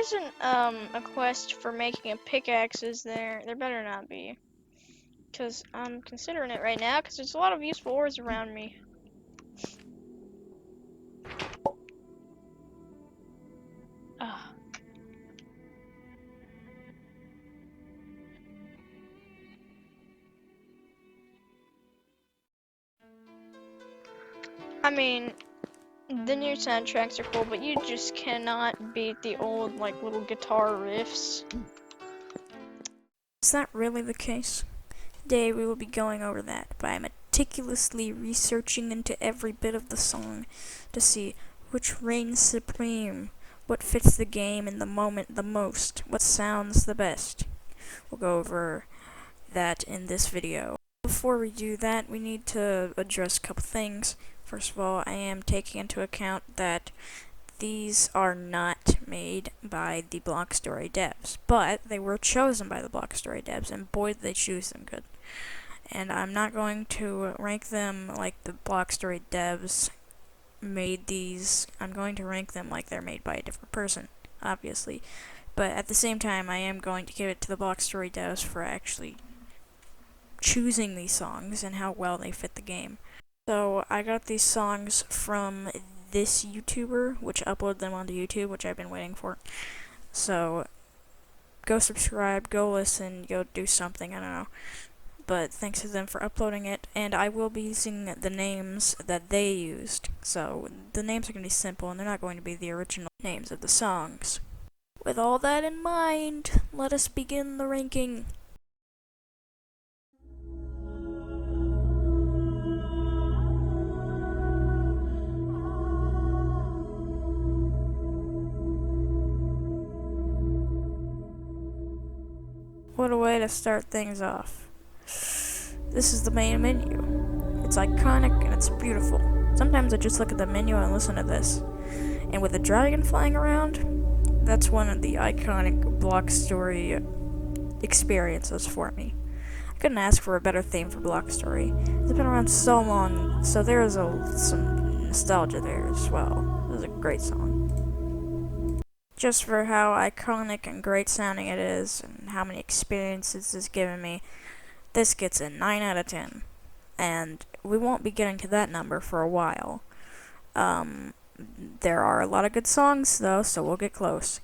isn't a quest for making a pickaxe, is there? There better not be. Because I'm considering it right now, because there's a lot of useful ores around me. Ugh. I mean, the new soundtracks are cool, but you just cannot beat the old, like, little guitar riffs. Is that really the case? Today we will be going over that by meticulously researching into every bit of the song to see which reigns supreme, what fits the game in the moment the most, what sounds the best. We'll go over that in this video. Before we do that, we need to address a couple things. First of all, I am taking into account that these are not made by the Block Story devs, but they were chosen by the Block Story devs, and boy did they choose them good. And I'm not going to rank them like the Block Story devs made these. I'm going to rank them like they're made by a different person, obviously. But at the same time, I am going to give it to the Block Story devs for actually choosing these songs and how well they fit the game. So I got these songs from this YouTuber, which uploaded them onto YouTube, which I've been waiting for. So go subscribe, go listen, go do something, I don't know. But thanks to them for uploading it, and I will be using the names that they used. So the names are going to be simple, and they're not going to be the original names of the songs. With all that in mind, let us begin the ranking. What a way to start things off. This is the main menu. It's iconic and it's beautiful. Sometimes I just look at the menu and listen to this. And with a dragon flying around, that's one of the iconic Block Story experiences for me. I couldn't ask for a better theme for Block Story. It's been around so long, so there is some nostalgia there as well. It was a great song. Just for how iconic and great sounding it is, and how many experiences it's given me, this gets a 9 out of 10. And we won't be getting to that number for a while. There are a lot of good songs, though, so we'll get close.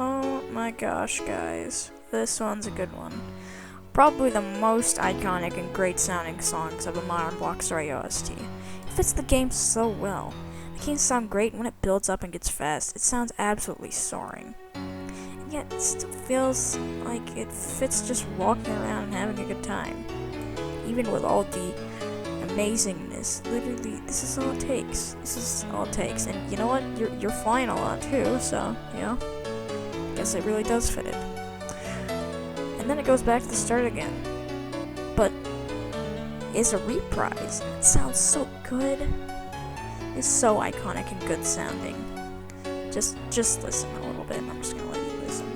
Oh my gosh, guys. This one's a good one. Probably the most iconic and great sounding songs of a modern Block Story OST. It fits the game so well. The games sound great when it builds up and gets fast. It sounds absolutely soaring. And yet it still feels like it fits just walking around and having a good time. Even with all the amazingness, literally, this is all it takes. This is all it takes. And you know what? You're flying a lot too, so, you know, I guess it really does fit it. And then it goes back to the start again. But it's a reprise. It sounds so good. It's so iconic and good sounding. Just listen a little bit, and I'm just gonna let you listen.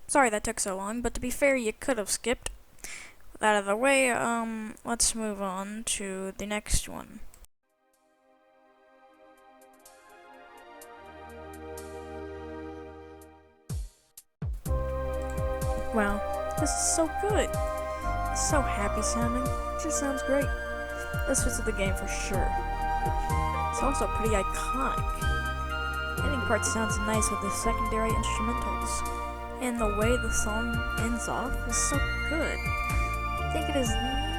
Sorry that took so long, but to be fair, you could have skipped. With that out of the way, let's move on to the next one. Wow, this is so good. It's so happy sounding. It just sounds great. This fits with the game for sure. It's also pretty iconic. The ending part sounds nice with the secondary instrumentals. And the way the song ends off is so good. I think it is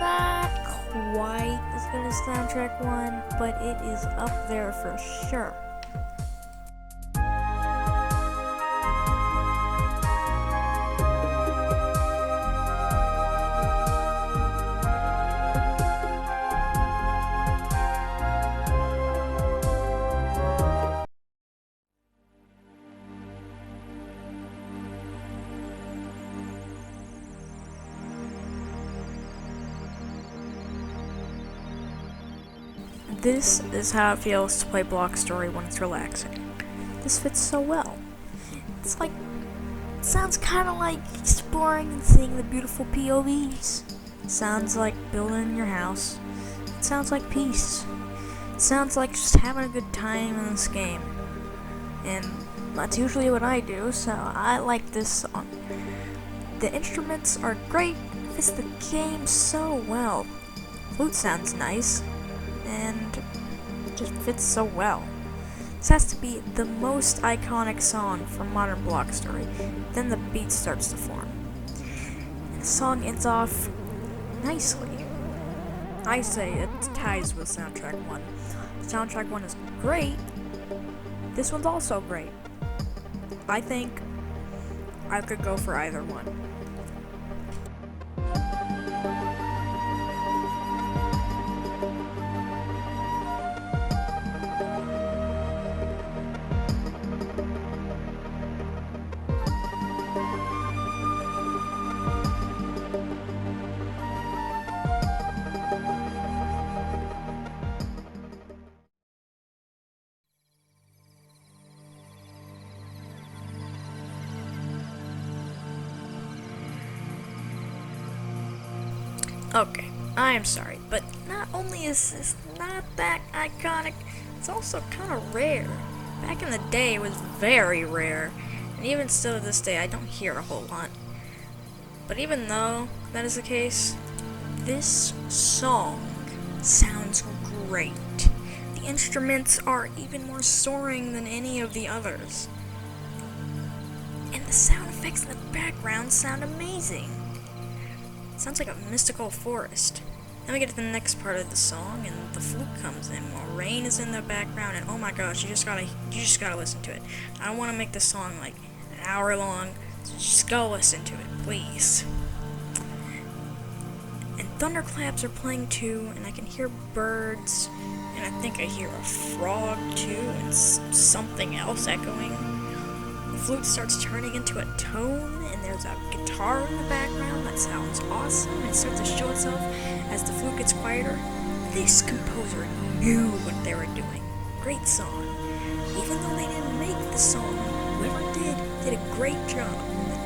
not quite as good as Soundtrack 1, but it is up there for sure. This is how it feels to play Block Story when it's relaxing. This fits so well. It's like, it sounds kind of like exploring and seeing the beautiful POVs. It sounds like building your house. It sounds like peace. It sounds like just having a good time in this game. And that's usually what I do, so I like this song. The instruments are great, it fits the game so well. Flute sounds nice, and it just fits so well. This has to be the most iconic song from modern Block Story. Then the beat starts to form. And the song ends off nicely. I say it ties with Soundtrack 1. Soundtrack 1 is great. This one's also great. I think I could go for either one. Okay, I am sorry, but not only is this not that iconic, it's also kind of rare. Back in the day, it was very rare, and even still to this day, I don't hear a whole lot. But even though that is the case, this song sounds great. The instruments are even more soaring than any of the others. And the sound effects in the background sound amazing. Sounds like a mystical forest. Then we get to the next part of the song, and the flute comes in while rain is in the background, and oh my gosh, you just gotta listen to it. I don't want to make this song like an hour long, so just go listen to it, please. And thunderclaps are playing too, and I can hear birds, and I think I hear a frog too, and something else echoing. The flute starts turning into a tone, and there's a guitar in the background that sounds awesome, and it starts to show itself as the flute gets quieter. This composer knew what they were doing. Great song. Even though they didn't make the song, whoever did a great job.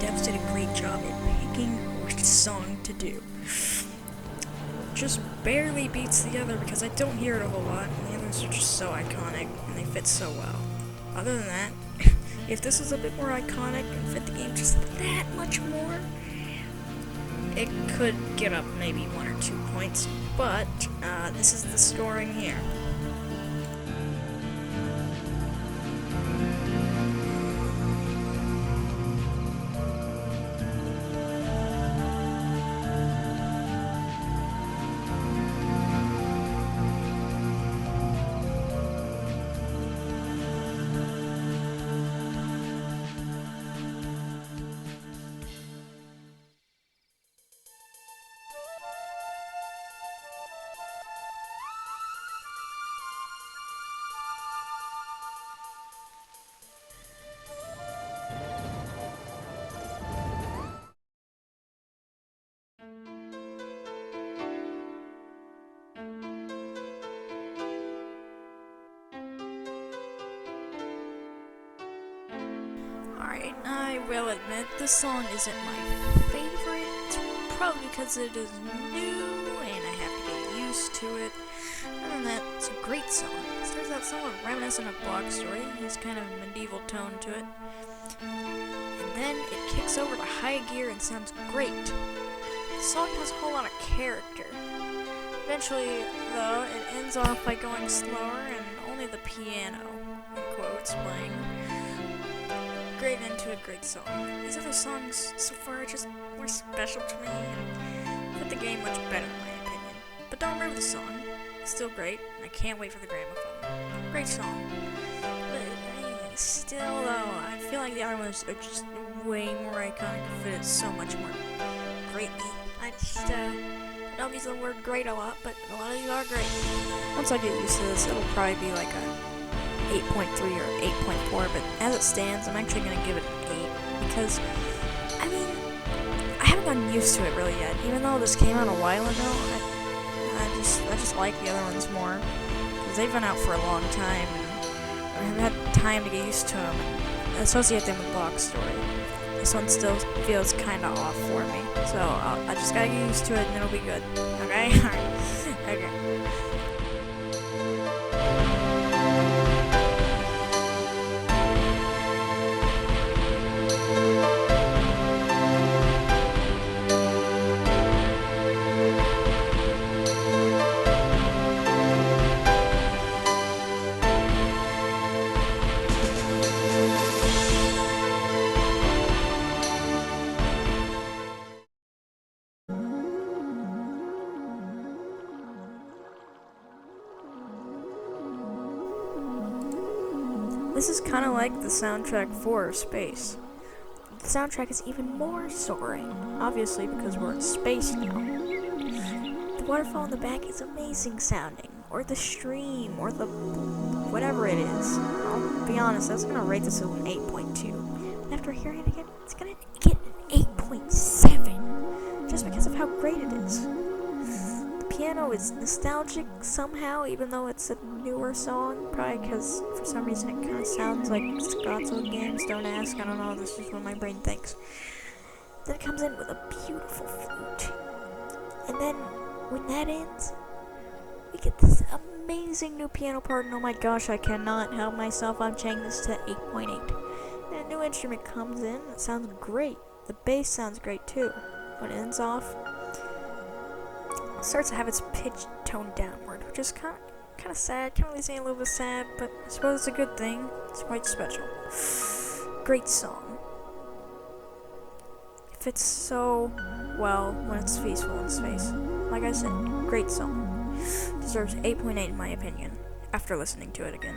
The devs did a great job at picking which song to do. Just barely beats the other because I don't hear it a whole lot, and the others are just so iconic, and they fit so well. Other than that, if this was a bit more iconic and fit the game just that much more, it could get up maybe 1 or 2 points, but this is the scoring here. Alright, I will admit this song isn't my favorite, probably because it is new and I have to get used to it. Other than that, it's a great song. It starts out somewhat reminiscent of Block Story, there's kind of a medieval tone to it. And then it kicks over to high gear and sounds great. The song has a whole lot of character. Eventually, though, it ends off by going slower and only the piano, in quotes, playing. Great end to a great song. These other songs so far are just more special to me and put the game much better in my opinion. But don't remember the song. It's still great, and I can't wait for the gramophone. Great song. But still, though, I feel like the other ones are just way more iconic and fit it so much more greatly. I don't use the word great a lot, but a lot of these are great. Once I get used to this, it'll probably be like a 8.3 or 8.4, but as it stands, I'm actually going to give it an 8, because, I mean, I haven't gotten used to it really yet. Even though this came out a while ago, I just like the other ones more, because they've been out for a long time, and I've had time to get used to them, and associate them with Block Story. This one still feels kind of off for me, so I just gotta get used to it and it'll be good. Okay? Alright. Okay. This is kind of like the soundtrack for Space. The soundtrack is even more soaring, obviously because we're in space now. The waterfall in the back is amazing sounding, or the stream, or the whatever it is. I'll be honest, I was going to rate this as an 8.2. And after hearing it again, it's going to get an 8.7, just because of how great it is. The piano is nostalgic somehow, even though it's a newer song, probably because for some reason it kind of sounds like Scott's old games. Don't ask, I don't know, this is what my brain thinks. Then it comes in with a beautiful flute, and then when that ends, we get this amazing new piano part, and oh my gosh, I cannot help myself, I'm changing this to 8.8. And a new instrument comes in, it sounds great. The bass sounds great too. When it ends off, it starts to have its pitch toned downward, which is kind of sad, kind of leaves me a little bit sad, but I suppose it's a good thing. It's quite special. Great song. It fits so well when it's peaceful in space. Like I said, great song. Deserves 8.8 in my opinion, after listening to it again.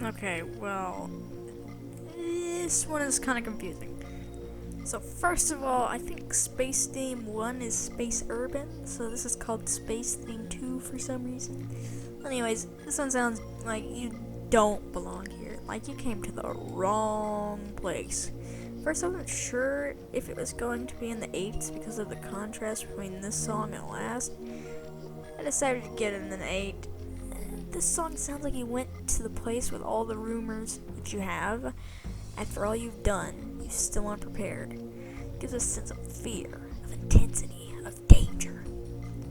Okay, well, this one is kind of confusing. So first of all, I think Space Theme 1 is Space Urban, so this is called Space Theme 2 for some reason. Anyways, this one sounds like you don't belong here, like you came to the wrong place. First, I wasn't sure if it was going to be in the 8s because of the contrast between this song and last. I decided to get it in an 8. This song sounds like you went to the place with all the rumors that you have. After all you've done, you still aren't prepared. It gives a sense of fear, of intensity, of danger.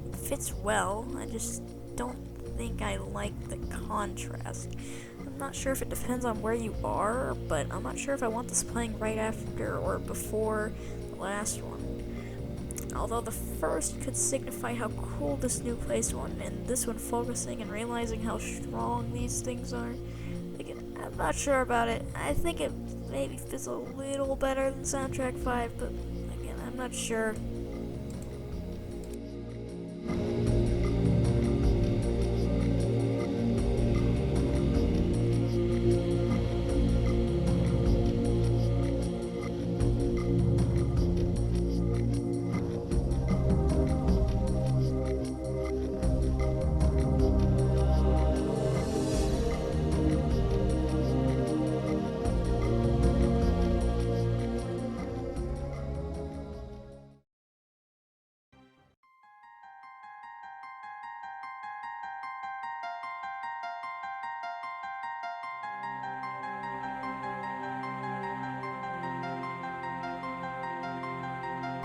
It fits well, I just don't think I like the contrast. I'm not sure if it depends on where you are, but I'm not sure if I want this playing right after or before the last one. Although the first could signify how cool this new place one, and this one focusing and realizing how strong these things are. Again, I'm not sure about it. I think it maybe fits a little better than Soundtrack 5, but again, I'm not sure.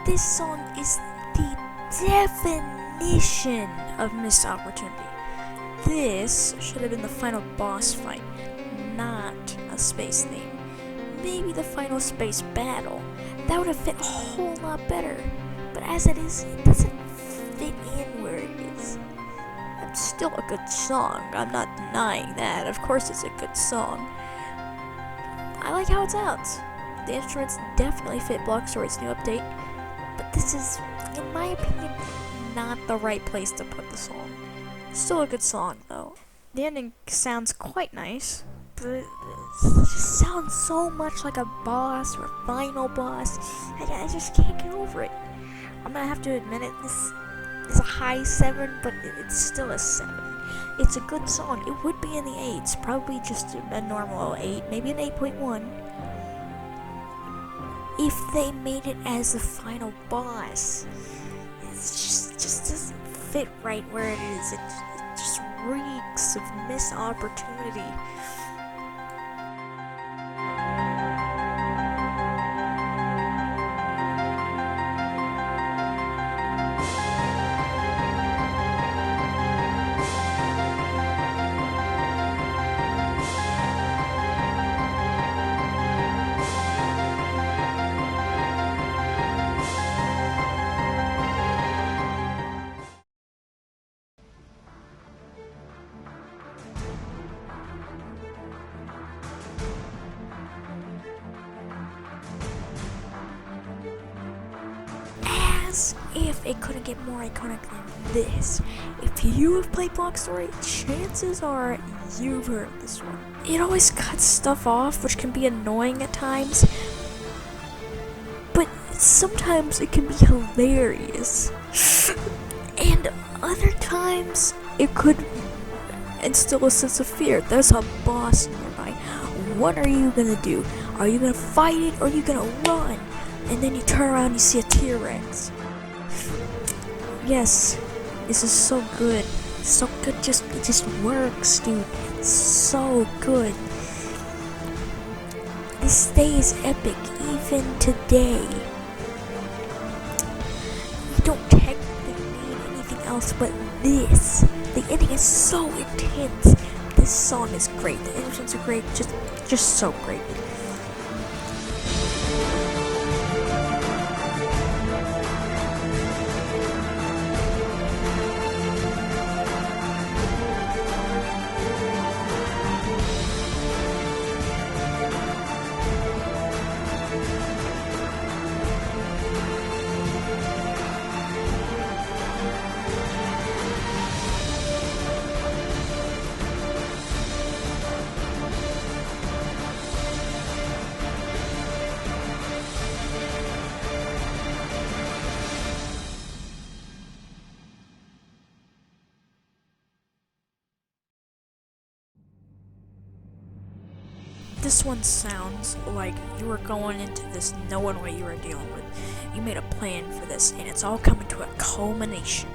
This song is the definition of missed opportunity. This should have been the final boss fight, not a space theme. Maybe the final space battle. That would have fit a whole lot better. But as it is, it doesn't fit in where it is. It's still a good song. I'm not denying that. Of course it's a good song. I like how it sounds. The instruments definitely fit Block Story's new update. But this is, in my opinion, not the right place to put the song. Still a good song, though. The ending sounds quite nice, but it just sounds so much like a boss or a final boss. I just can't get over it. I'm gonna have to admit it, this is a high 7, but it's still a 7. It's a good song. It would be in the 8s, probably just a normal 8, maybe an 8.1. If they made it as the final boss. It just doesn't fit right where it is. It just reeks of missed opportunity. As if it couldn't get more iconic than this. If you have played Block Story, chances are you've heard this one. It always cuts stuff off, which can be annoying at times, but sometimes it can be hilarious. And other times, it could instill a sense of fear. There's a boss nearby. What are you gonna do? Are you gonna fight it, or are you gonna run? And then you turn around and you see a T-Rex. Yes, this is so good. So good, it just works, dude. It's so good. This stays epic even today. We don't technically need anything else but this. The ending is so intense. This song is great. The instruments are great. Just so great. This one sounds like you were going into this knowing what you were dealing with. You made a plan for this, and it's all coming to a culmination.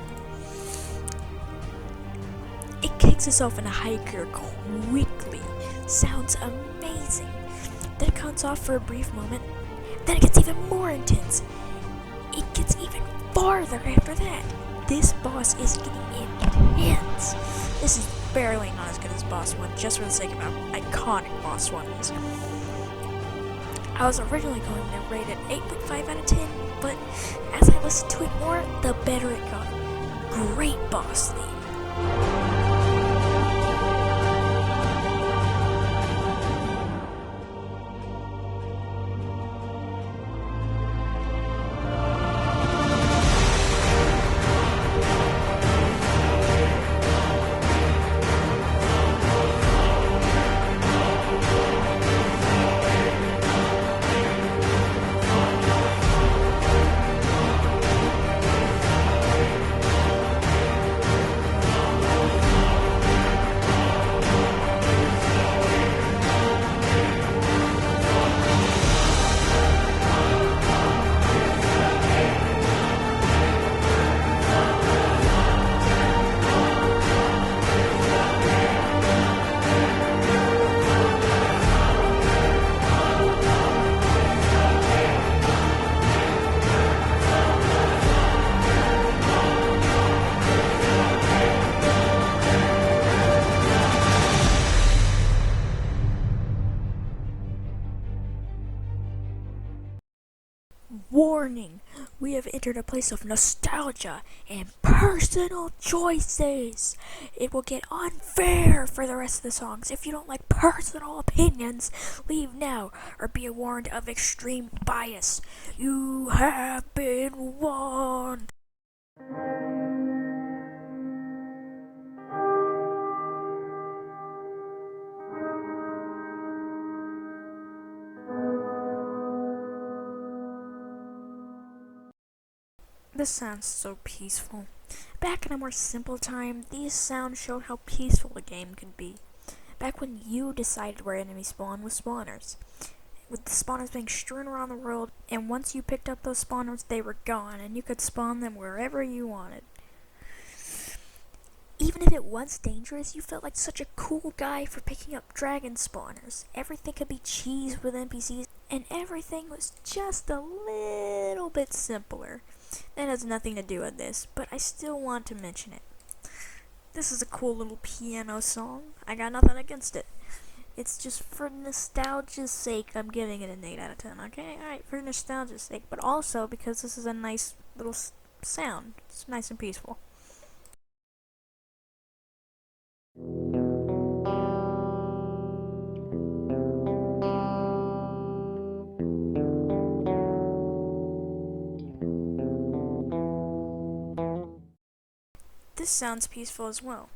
It kicks us off in a high gear quickly. Sounds amazing. Then it counts off for a brief moment. Then it gets even more intense. It gets even farther after that. This boss is getting intense. This is barely not as good as Boss 1, just for the sake of how iconic Boss 1 is. I was originally going to rate it 8.5 out of 10, but as I listened to it more, the better it got. Great boss theme. we have entered a place of nostalgia and personal choices. It will get unfair for the rest of the songs. If you don't like personal opinions, leave now or be warned of extreme bias. You have been warned. This sounds so peaceful. Back in a more simple time, these sounds showed how peaceful a game could be. Back when you decided where enemies spawn with spawners. With the spawners being strewn around the world, and once you picked up those spawners, they were gone, and you could spawn them wherever you wanted. Even if it was dangerous, you felt like such a cool guy for picking up dragon spawners. Everything could be cheesed with NPCs, and everything was just a little bit simpler. That has nothing to do with this, but I still want to mention it. This is a cool little piano song. I got nothing against it. It's just for nostalgia's sake, I'm giving it an 8 out of 10, okay? Alright, for nostalgia's sake, but also because this is a nice little sound. It's nice and peaceful. This sounds peaceful as well.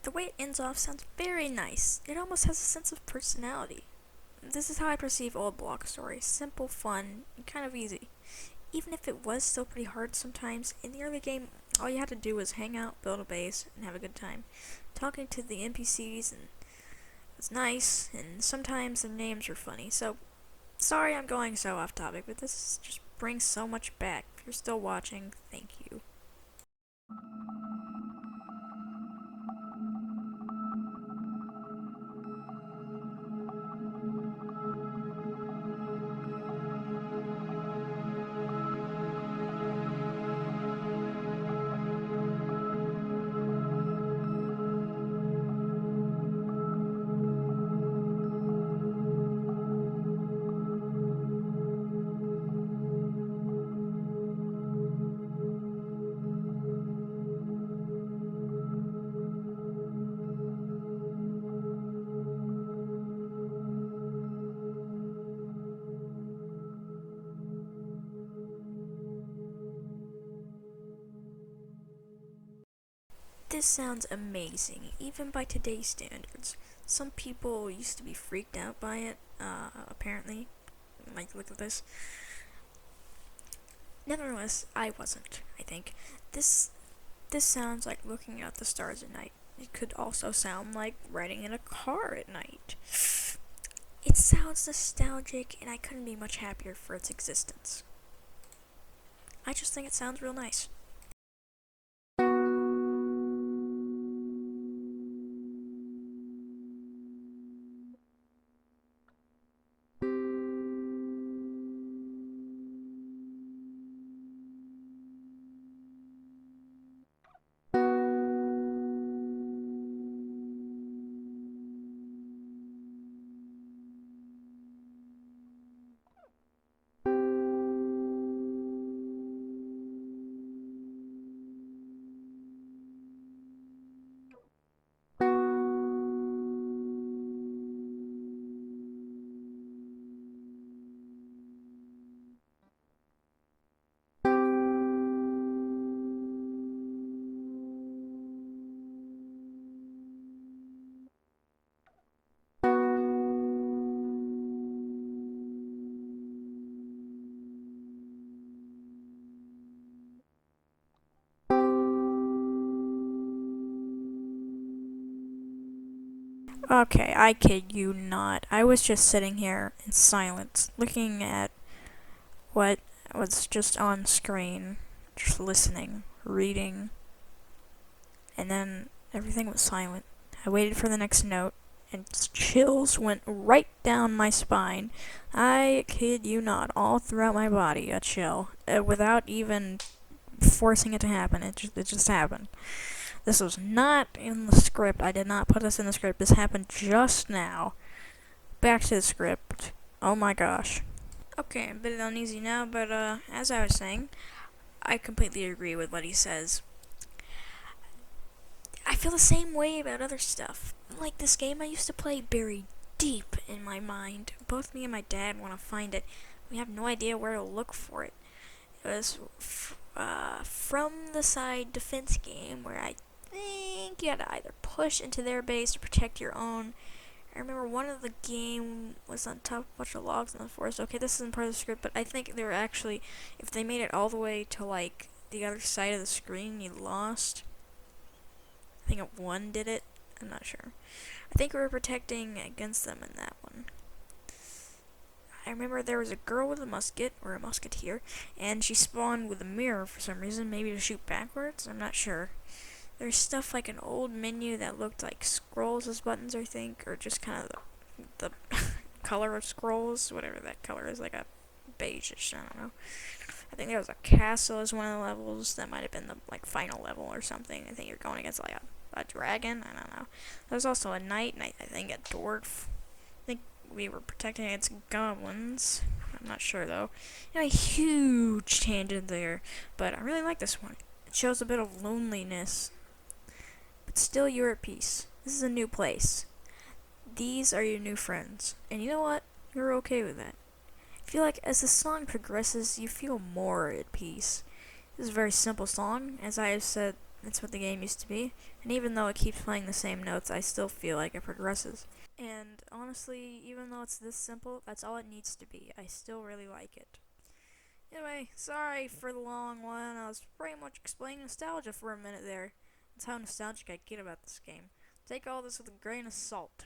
The way it ends off sounds very nice. It almost has a sense of personality. This is how I perceive old block stories. Simple, fun, and kind of easy. Even if it was still pretty hard sometimes, in the early game, all you had to do was hang out, build a base, and have a good time. Talking to the NPCs and was nice, and sometimes their names were funny. So, sorry I'm going so off topic, but this just brings so much back. If you're still watching, thank you. This sounds amazing, even by today's standards. Some people used to be freaked out by it, apparently. Like, look at this. Nevertheless, I wasn't, I think. This sounds like looking at the stars at night. It could also sound like riding in a car at night. It sounds nostalgic, and I couldn't be much happier for its existence. I just think it sounds real nice. Okay, I kid you not. I was just sitting here in silence, looking at what was just on screen, just listening, reading, and then everything was silent. I waited for the next note, and chills went right down my spine. I kid you not, all throughout my body, a chill, without even forcing it to happen. It just happened. This was not in the script. I did not put this in the script. This happened just now. Back to the script. Oh my gosh. Okay, I'm a bit uneasy now, but as I was saying, I completely agree with what he says. I feel the same way about other stuff. Like this game I used to play buried deep in my mind. Both me and my dad want to find it. We have no idea where to look for it. It was from the side defense game where I think you had to either push into their base to protect your own. I remember one of the game was on top of a bunch of logs in the forest. Okay, this isn't part of the script, but I think they were actually, if they made it all the way to like the other side of the screen, you lost. I think one did it. I'm not sure. I think we were protecting against them in that one. I remember there was a girl with a musket, or a musketeer, and she spawned with a mirror for some reason, maybe to shoot backwards, I'm not sure. There's stuff like an old menu that looked like scrolls as buttons, I think, or just kind of the color of scrolls, whatever that color is, like a beigeish, I don't know. I think there was a castle as one of the levels. That might have been the like final level or something. I think you're going against like a dragon. I don't know. There's also a knight, and I think a dwarf. I think we were protecting against goblins. I'm not sure though. A huge tangent there, but I really like this one. It shows a bit of loneliness, but still you're at peace. This is a new place. These are your new friends, and you know what? You're okay with that. I feel like as the song progresses, you feel more at peace. This is a very simple song, as I have said, that's what the game used to be, and even though it keeps playing the same notes, I still feel like it progresses. And honestly, even though it's this simple, that's all it needs to be. I still really like it. Anyway, sorry for the long one. I was pretty much explaining nostalgia for a minute there. That's how nostalgic I get about this game. Take all this with a grain of salt.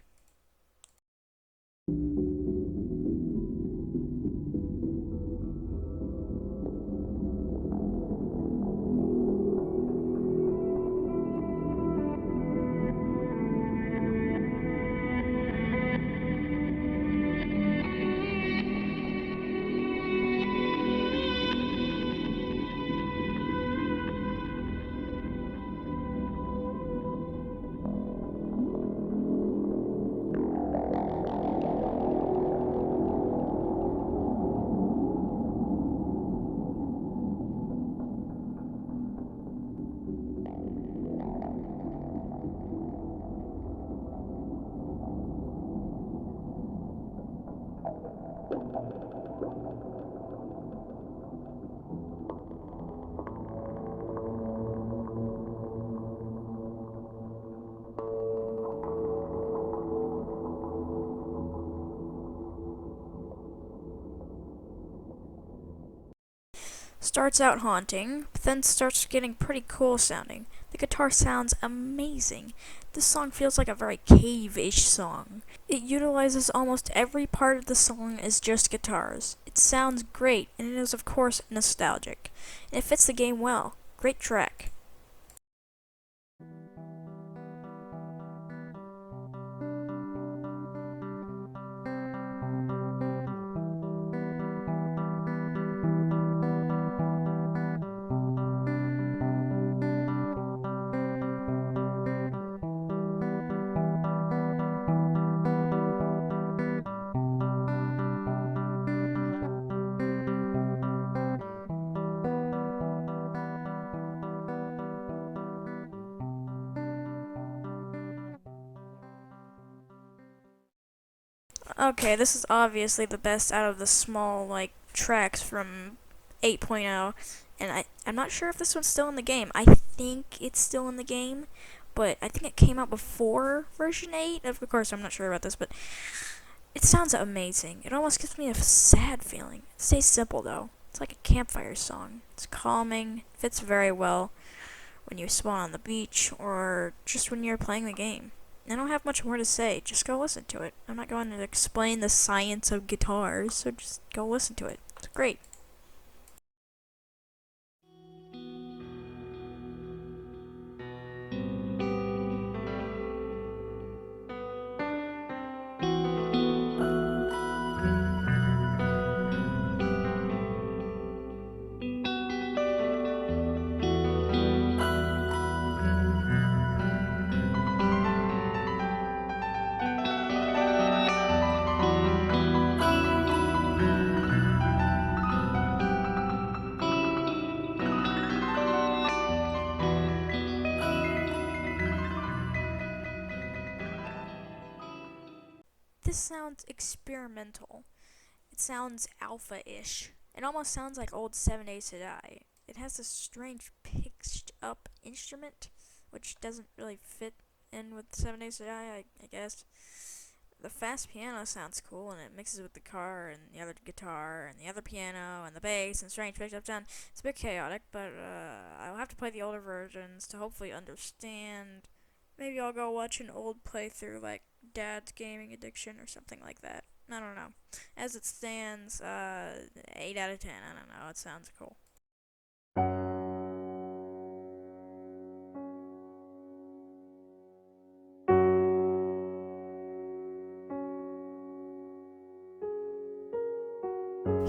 Starts out haunting, but then starts getting pretty cool sounding. The guitar sounds amazing. This song feels like a very cave-ish song. It utilizes almost every part of the song as just guitars. It sounds great, and it is of course nostalgic. And it fits the game well. Great track. Okay, this is obviously the best out of the small, like, tracks from 8.0, and I'm not sure if this one's still in the game. I think it's still in the game, but I think it came out before version 8. Of course, I'm not sure about this, but it sounds amazing. It almost gives me a sad feeling. It stays simple, though. It's like a campfire song. It's calming, fits very well when you spawn on the beach, or just when you're playing the game. I don't have much more to say. Just go listen to it. I'm not going to explain the science of guitars, so just go listen to it. It's great. this sounds experimental. It sounds alpha-ish. It almost sounds like old 7 Days to Die. It has this strange pitched up instrument, which doesn't really fit in with 7 Days to Die, I guess. The fast piano sounds cool, and it mixes with the car and the other guitar and the other piano and the bass and strange picked up sound. It's a bit chaotic, but I'll have to play the older versions to hopefully understand. Maybe I'll go watch an old playthrough like Dad's Gaming Addiction or something like that. I don't know. As it stands, 8 out of 10. I don't know. It sounds cool.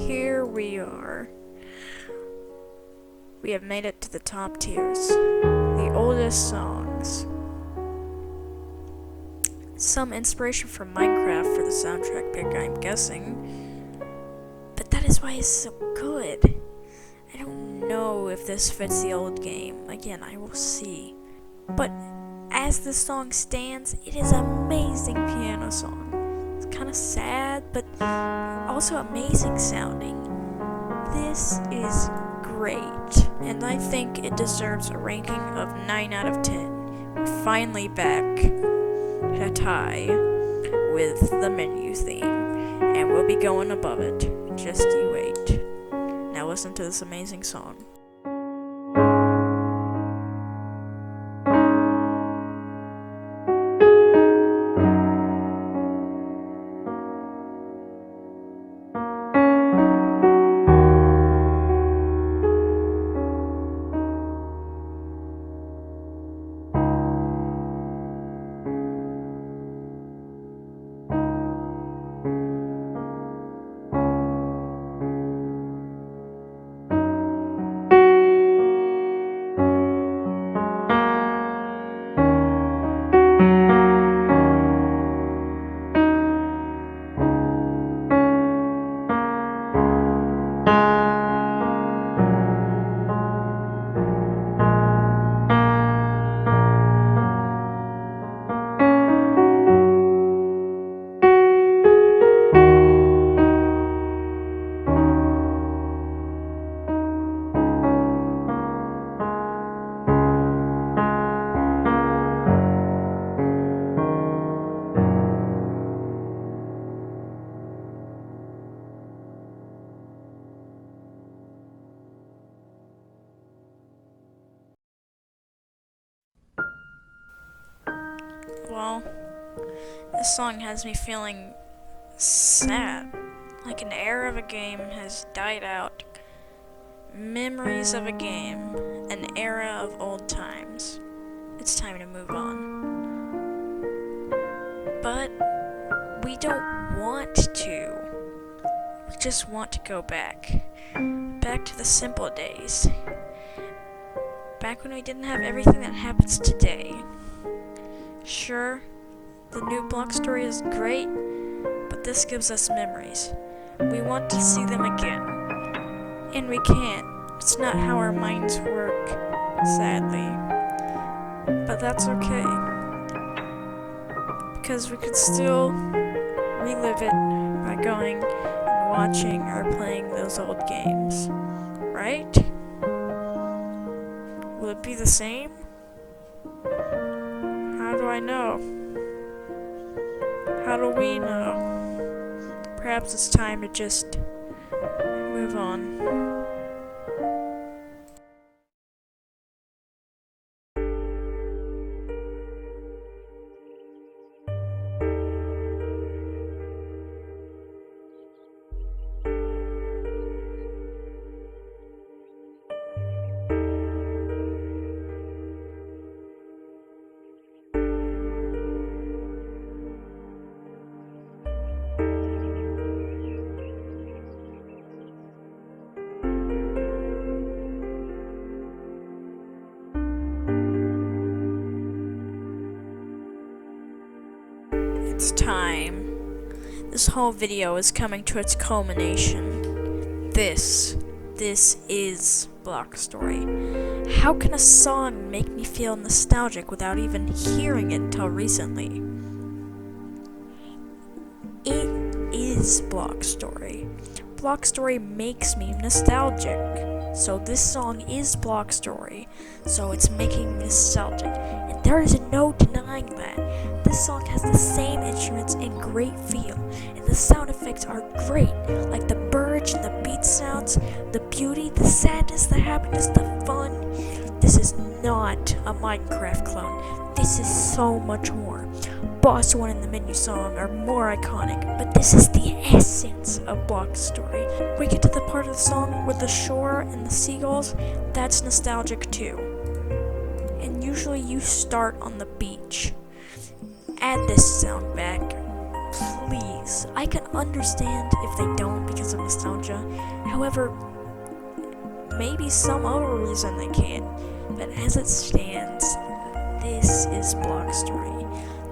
Here we are. We have made it to the top tiers. The oldest songs. Some inspiration from Minecraft for the soundtrack pick, I'm guessing. But that is why it's so good. I don't know if this fits the old game. Again, I will see. But as the song stands, it is an amazing piano song. It's kind of sad, but also amazing sounding. This is great, and I think it deserves a ranking of 9 out of 10. We're finally back at a tie with the menu theme, and we'll be going above it. Just you wait. Now listen to this amazing song. Well, this song has me feeling sad. Like an era of a game has died out. Memories of a game. An era of old times. It's time to move on. But we don't want to. We just want to go back. Back to the simple days. Back when we didn't have everything that happens today. Sure, the new block story is great, but this gives us memories. We want to see them again. And we can't. It's not how our minds work, sadly. But that's okay. Because we could still relive it by going and watching or playing those old games. Right? Will it be the same? How do I know? How do we know? Perhaps it's time to just move on. It's time. This whole video is coming to its culmination. This is Block Story. How can a song make me feel nostalgic without even hearing it until recently? is Block Story. Block Story makes me nostalgic. So this song is Block Story, so it's making me nostalgic. And there is no denying that. This song has the same instruments and great feel, and the sound effects are great, like the birds and the beat sounds, the beauty, the sadness, the happiness, the fun. This is not a Minecraft clone. This is so much more. Boss 1 and the menu song are more iconic, but this is the essence of Block Story. We get to the part of the song with the shore and the seagulls, that's nostalgic too. And usually you start on the beach. Add this sound back, please. I can understand if they don't because of nostalgia. However, maybe some other reason they can't. But as it stands, this is Block Story.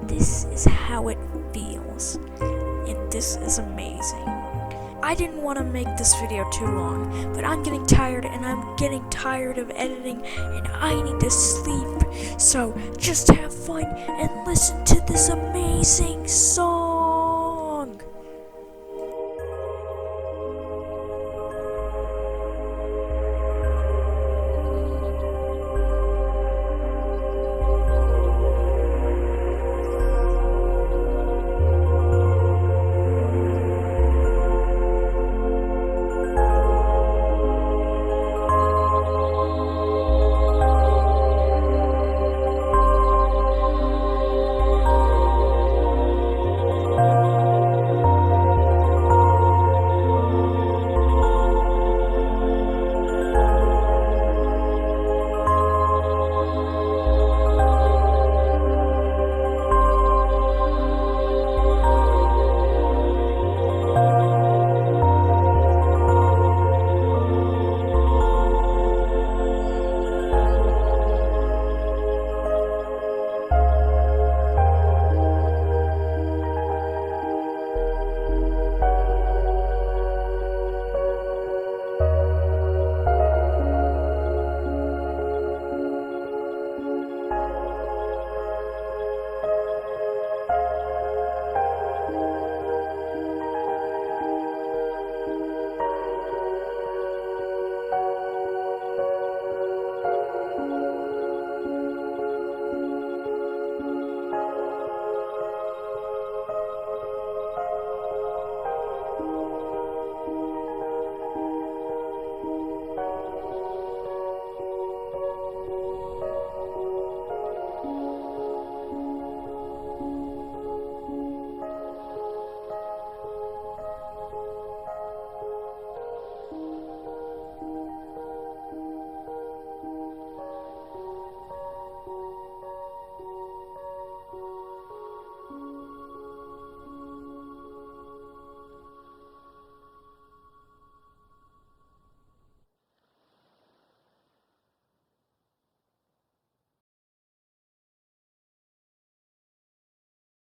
This is how it feels, and this is amazing. I didn't want to make this video too long, but I'm getting tired, and I'm getting tired of editing, and I need to sleep. So just have fun and listen to this amazing song.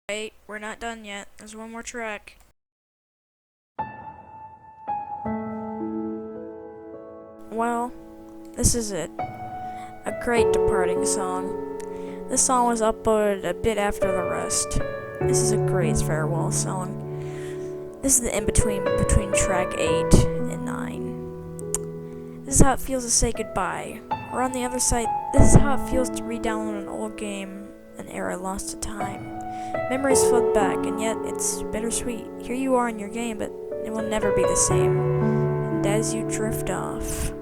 Wait, we're not done yet. There's one more track. Well, this is it. A great departing song. This song was uploaded a bit after the rest. This is a great farewell song. This is the in-between between track 8 and 9. This is how it feels to say goodbye. Or on the other side, this is how it feels to re-download an old game, an era lost to time. Memories flood back, and yet it's bittersweet. Here you are in your game, but it will never be the same. And as you drift off,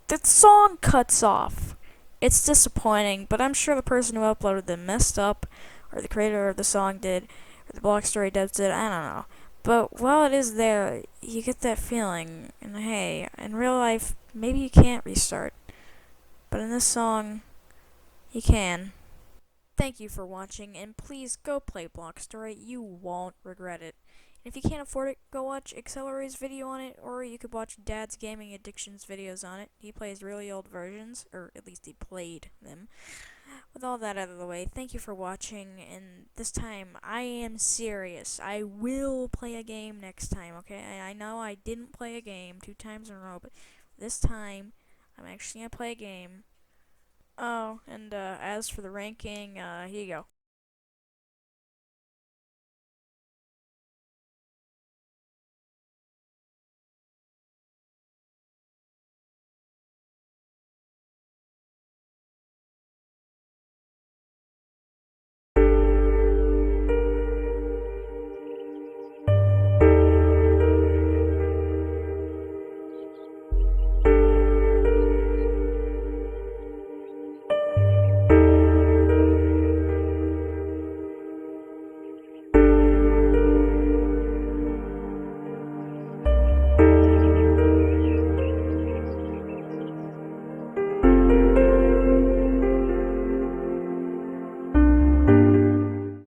the song cuts off. It's disappointing, but I'm sure the person who uploaded them messed up, or the creator of the song did, or the Block Story devs did, I don't know. But while it is there, you get that feeling, and hey, in real life, maybe you can't restart. But in this song, you can. Thank you for watching, and please go play Block Story. You won't regret it. And if you can't afford it, go watch Accelerate's video on it, or you could watch Dad's Gaming Addictions videos on it. He plays really old versions, or at least he played them. With all that out of the way, thank you for watching, and this time, I am serious. I will play a game next time, okay? I know I didn't play a game 2 times in a row, but this time, I'm actually gonna play a game. Oh, and as for the ranking, here you go.